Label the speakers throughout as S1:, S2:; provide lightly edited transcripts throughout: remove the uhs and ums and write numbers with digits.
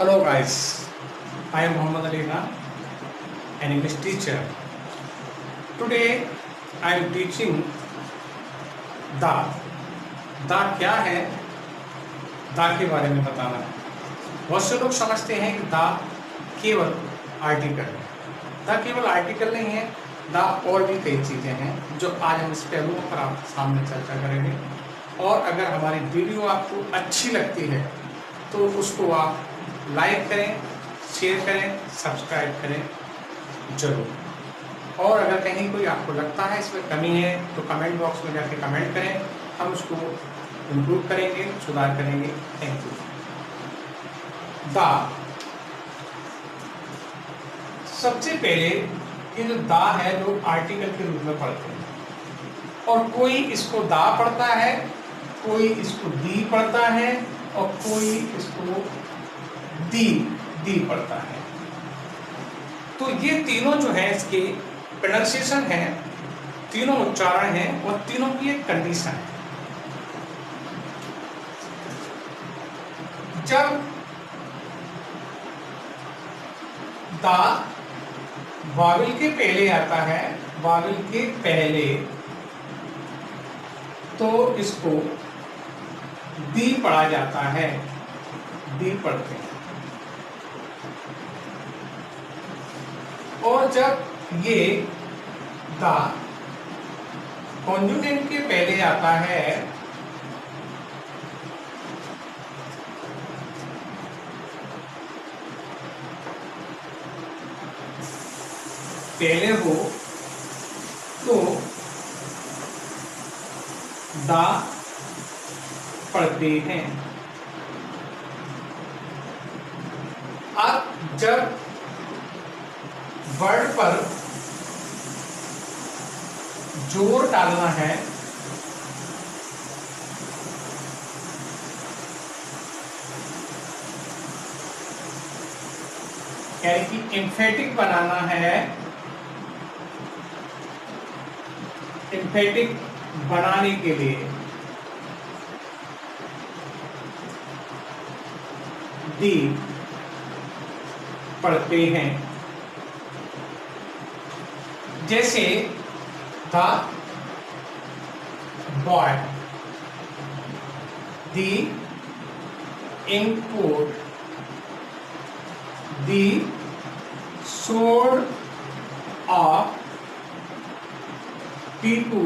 S1: Hello guys, I am Muhammad Ali Khan, an English teacher. Today I am teaching दा. दा क्या है? दा के बारे में बताना है. बहुत से लोग समझते हैं कि दा केवल आर्टिकल है. दा केवल आर्टिकल नहीं है, दा और भी कई चीज़ें हैं जो आज हम इस पहलुओं पर आपके सामने चर्चा करेंगे. और अगर हमारी वीडियो आपको अच्छी लगती है तो उसको आप लाइक करें, शेयर करें, सब्सक्राइब करें जरूर. और अगर कहीं कोई आपको लगता है इसमें कमी है तो कमेंट बॉक्स में जाके कमेंट करें, हम उसको इम्प्रूव करेंगे, सुधार करेंगे. Thank you. दा, सबसे पहले ये जो दा है लोग आर्टिकल के रूप में पढ़ते हैं, और कोई इसको दा पढ़ता है, कोई इसको दी पढ़ता है, और कोई इसको दी पढ़ता है. तो ये तीनों जो है इसके प्रोनाउंसिएशन है, तीनों उच्चारण हैं और तीनों की एक कंडीशन है. जब दा वाविल के पहले आता है, वाविल के पहले, तो इसको दी पढ़ा जाता है, दी पढ़ते हैं. और जब ये दा कॉन्जुगेंट के पहले आता है, पहले हो, तो दा पढ़ते हैं. अब जब वर्ड पर जोर डालना है, यानी कि एम्फेटिक बनाना है, एम्फेटिक बनाने के लिए दी पढ़ते हैं. जैसे the boy, the import, the sword of Tipu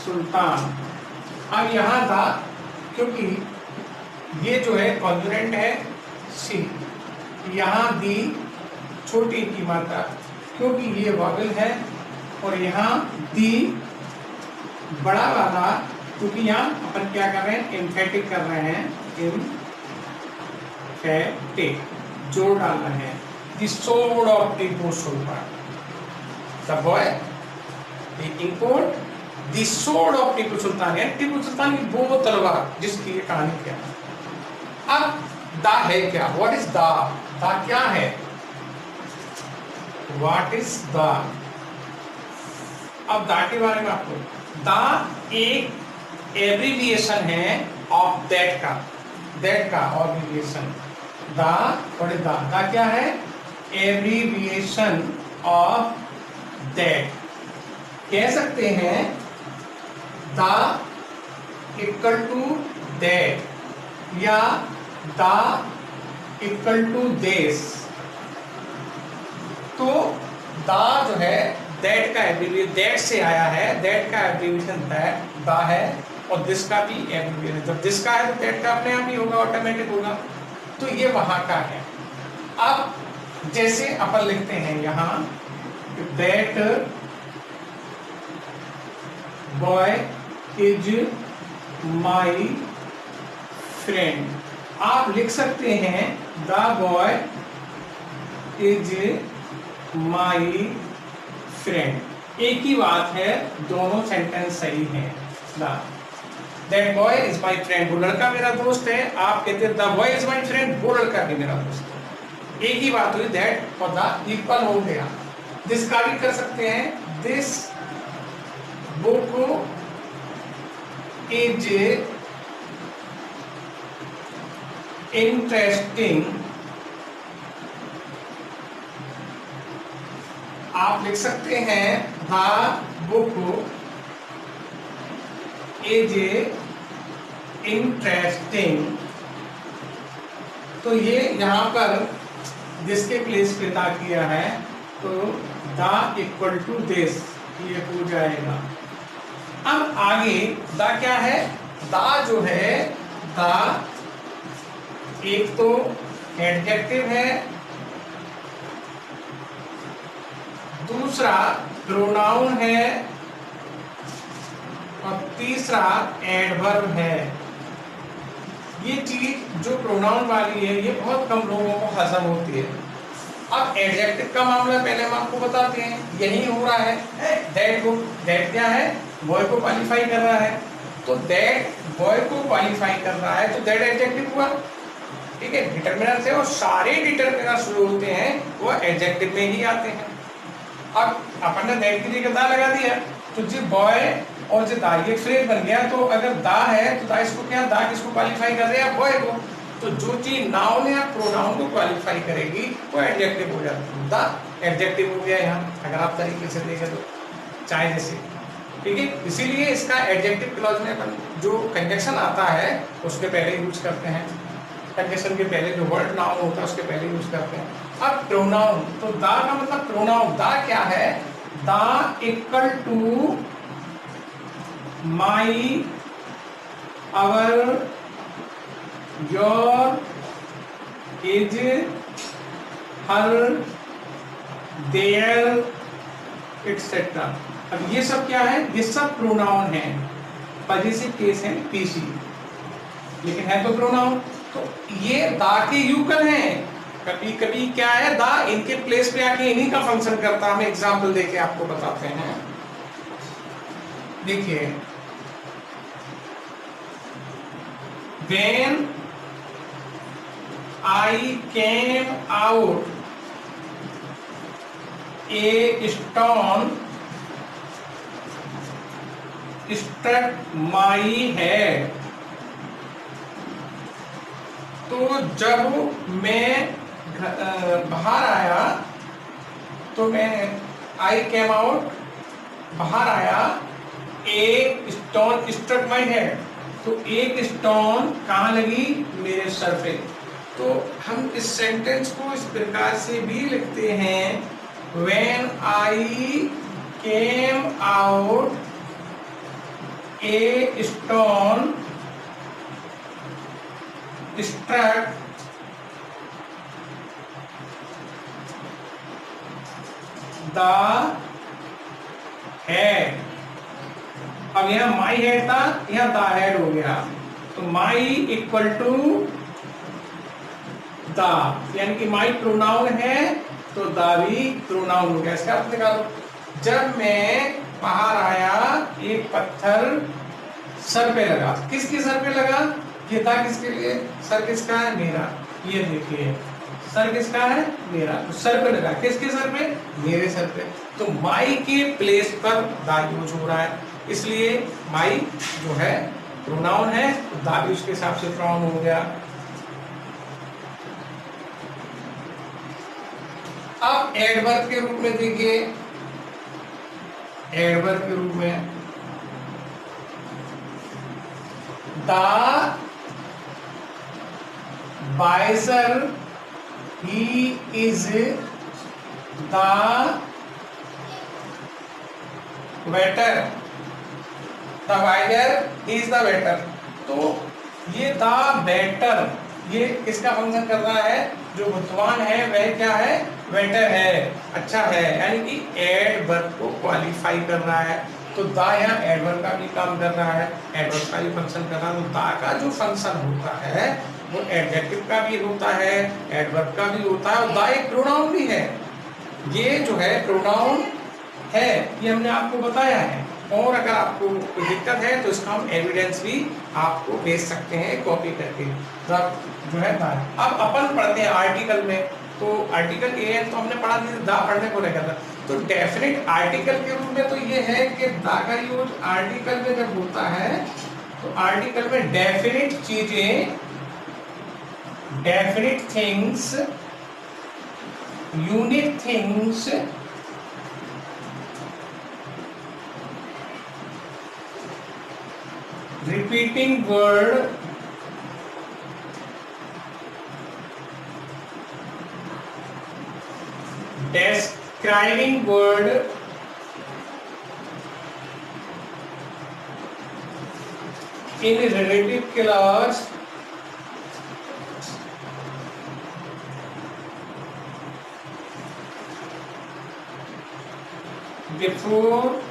S1: Sultan. अब यहां था क्योंकि ये जो है कॉन्सोनेंट है सी, यहां दी छोटी की मात्रा क्योंकि ये वॉवेल है, और यहाँ दी बड़ा वाला क्योंकि यहाँ अपन क्या कर रहे हैं, एम्फेटिक कर रहे हैं, एम्फेटिक जोर डाल रहे हैं. The sword of Tipu Sultan, the boy, the import, the sword of Tipu Sultan, यानी टीपू सुल्तान की वो तलवार जिसकी ये कहानी क्या है. अब दा है क्या? What is the? दा क्या है? What is the? अब दा के बारे में आपको, दा एक एब्रीविएशन है ऑफ दैट का, दैट का एब्रीविएशन. दा, व्हाट इज दा? दा क्या है? Abbreviation of that. कह सकते हैं दा इक्वल टू दैट, या दा इक्वल टू दिस. तो दा जो है दैट का एब्रीविएशन, दैट से आया है, दैट का एब्रीविएशन दैट दा है, और दिस का भी एब्रीविएशन. जब दिस का है तो दैट का अपने आप ही होगा, ऑटोमेटिक होगा. तो ये वहां का है. अब जैसे अपन लिखते हैं यहां that boy is my friend. आप लिख सकते हैं the boy is my friend. एक ही बात है, दोनों सेंटेंस सही हैं. That boy is my friend, वो लड़का मेरा दोस्त है. आप कहते हैं the boy is my friend, वो लड़का भी मेरा दोस्त है. एक ही बात हुई, दैट और द इक्वल हो गया. दिस का भी कर सकते हैं, दिस बुक इज इंटरेस्टिंग, आप लिख सकते हैं द बुक इज इंटरेस्टिंग। तो ये यहाँ पर जिसके प्लेस पे दा किया है तो दा इक्वल टू दिस, ये हो जाएगा। अब आगे दा क्या है, दा जो है, दा एक तो एडजेक्टिव है, दूसरा प्रोनाउन है और तीसरा एडवर्ब है। ये चीज जो प्रोनाउन वाली है ये बहुत कम लोगों को हजम होती है। अब एडजेक्टिव का मामला पहले हम आपको बताते हैं, यही हो रहा है। दैट को, दैट क्या है, बॉय को क्वालिफाई कर रहा है, तो दैट बॉय को क्वालिफाई कर रहा है तो दैट एडजेक्टिव हुआ, ठीक है। डिटरमिनर से, और सारे डिटरमिनर जो होते हैं वो एडजेक्टिव में ही आते हैं। अब अपन ने दैट की जगह दा लगा दिया तो जी बॉय और जो दा ये फ्रेज बन गया। तो अगर दा है तो दा इसको क्या, दा किसको क्वालिफाई कर रहे हैं, बॉय को। तो जो चीज नाउन या प्रोनाउन को क्वालिफाई करेगी वो एडजेक्टिव हो जाती है, दा एडजेक्टिव हो गया यहाँ, अगर आप तरीके से देखें तो, चाहे जैसे, ठीक है। इसीलिए इसका एडजेक्टिव क्लॉज में अपन जो कंजक्शन आता है उसके पहले यूज करते हैं, कंजक्शन के पहले जो वर्ड नाउन होता है उसके पहले यूज करते हैं। अब प्रोनाउन, तो दा का मतलब प्रोनाउन, दा क्या है, the equal to my, our, your, is, her, their, etcetera. अब ये सब क्या है, ये सब प्रोनाउन है, पॉजिटिव केस है पीसी, लेकिन है तो प्रोनाउन। तो ये दा के यूकल हैं, कभी कभी क्या है, दा इनके प्लेस पे आके इन्हीं का फंक्शन करता है। हम एग्जाम्पल देके आपको बताते हैं, देखिए, when I came out, a stone struck my head। तो जब मैं बाहर आया, तो मैं आई केम आउट, बाहर आया, एक स्टोन स्ट्रक माई हेड, तो एक स्टोन कहाँ लगी, मेरे सर पे। तो हम इस सेंटेंस को इस प्रकार से भी लिखते हैं, when I came out, a stone struck the head। अब यहाँ माई हेड था, यहाँ द हेड हो गया, तो माई इक्वल टू द, यानी कि माई प्रोनाउन है तो द भी प्रोनाउन हो गया। इसका अर्थ निकालो, जब मैं बाहर आया एक पत्थर सर पे लगा, किसके सर पे लगा, ये था किसके लिए, सर किसका है, मेरा। ये देखिए सर किसका है, मेरा, तो सर पे लगा, किसके सर पे, मेरे सर पे। तो माई के प्लेस पर दा यूज हो रहा है, इसलिए माई जो है प्रोनाउन है तो दा भी उसके हिसाब से प्रोनाउन हो गया। अब एडवर्ब के रूप में देखिए, एडवर्ब के रूप में the wiser he is the better, the wiser is the better. तो ये द बेटर, ये किसका फंक्शन कर रहा है, जो बुद्धिमान है वह क्या है, वेटर है, अच्छा है, यानी कि एडवर्ब को क्वालिफाई कर रहा है। तो दा यहाँ एडवर्ब का भी काम कर रहा है, एडवर्ब का भी फंक्शन कर रहा है। तो दा का जो फंक्शन होता है वो एडजेक्टिव का भी होता है, एडवर्ब का भी होता है, और दा एक प्रोनाउन भी है। ये जो है प्रोनाउन है, ये हमने आपको बताया है। और अगर आपको कोई दिक्कत है तो इसका हम एविडेंस भी आपको भेज सकते हैं कॉपी करके। जो है दा, अब अपन पढ़ते हैं आर्टिकल में। तो आर्टिकल ए है तो हमने पढ़ा दिया, दा पढ़ने को लेकर था। तो डेफिनेट आर्टिकल के रूप में तो ये है कि दा का यूज आर्टिकल में जब होता है तो आर्टिकल में डेफिनेट चीजें definite things, unique things, repeating word, describing word, in relative clause, before